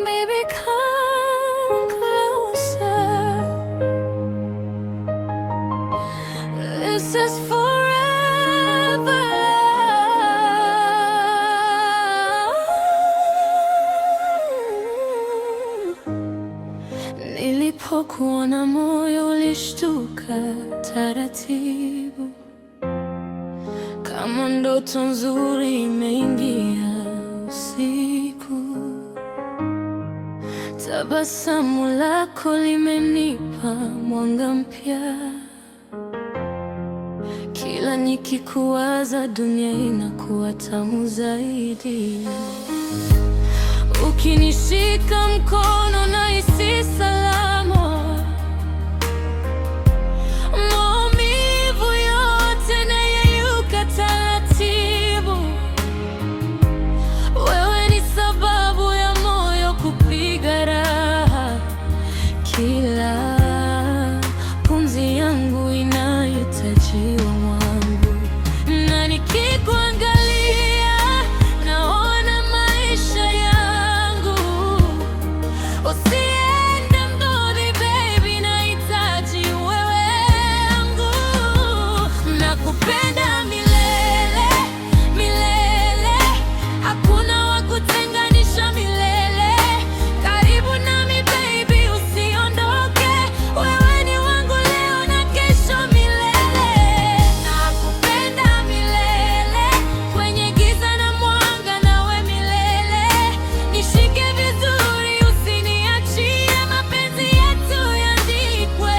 Baby, come closer. This is forever. Nilipokuona moyo ulishtuka taratibu, kama ndoto nzuri imeingia usiku. Tabasamu lako limenipa mwanga mpya, kila nikikuwaza dunia inakuwa tamu zaidi. Ukinishika mkono nahisi salama, maumivu yote nayeyuka taratibu. Wewe ni sababu ya moyo kupiga raha, kila pumzi yangu inahitajiwa mwangu, na nikikuangalia naona maisha yangu. Usiende mbali baby, nahitaji wewe wangu. Nakupenda milele, milele, hakuna wa kutenganisha milele. Karibu nami baby, usiondoke, wewe ni wangu leo na kesho milele. Nakupenda milele, kwenye giza na mwanga nawe milele. Nishike vizuri usiniachie, mapenzi yetu yaandikwe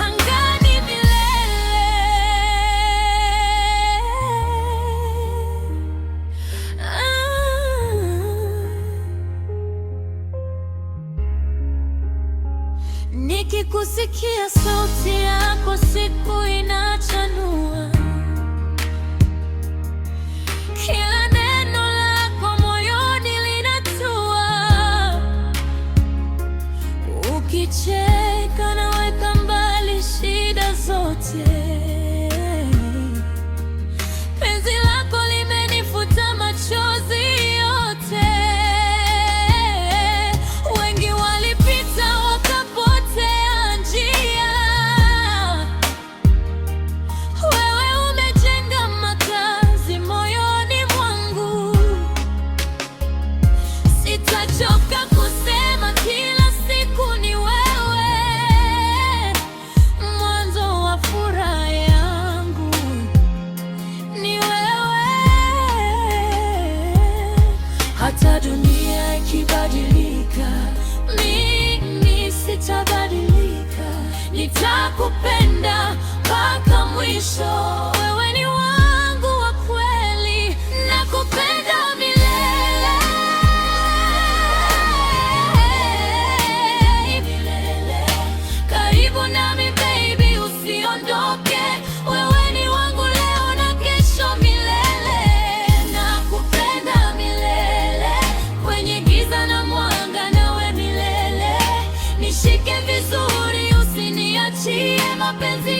angani milele. Nikikusikia sauti yako siku inachanua, kila neno lako moyoni linatua. Ukicheka naweka mbali shida zote, penzi lako limenifuta machozi yote. Wengi walipita wakapotea njia, wewe umejenga makazi moyoni mwangu. Sitachoka kusema kila siku ni wewe, mwanzo wa furaha yangu ni wewe. Hata dunia ikibadilika, mimi sitabadilika. Nitakupenda mpaka mwisho, wewe ni wangu wa kweli. Nakupenda milele, milele. Karibu nami baby, usiondoke, wewe ni wangu leo na kesho milele. Nakupenda milele, kwenye giza na mwanga nawe milele. Nishike vizuri usiniachie, mapenzi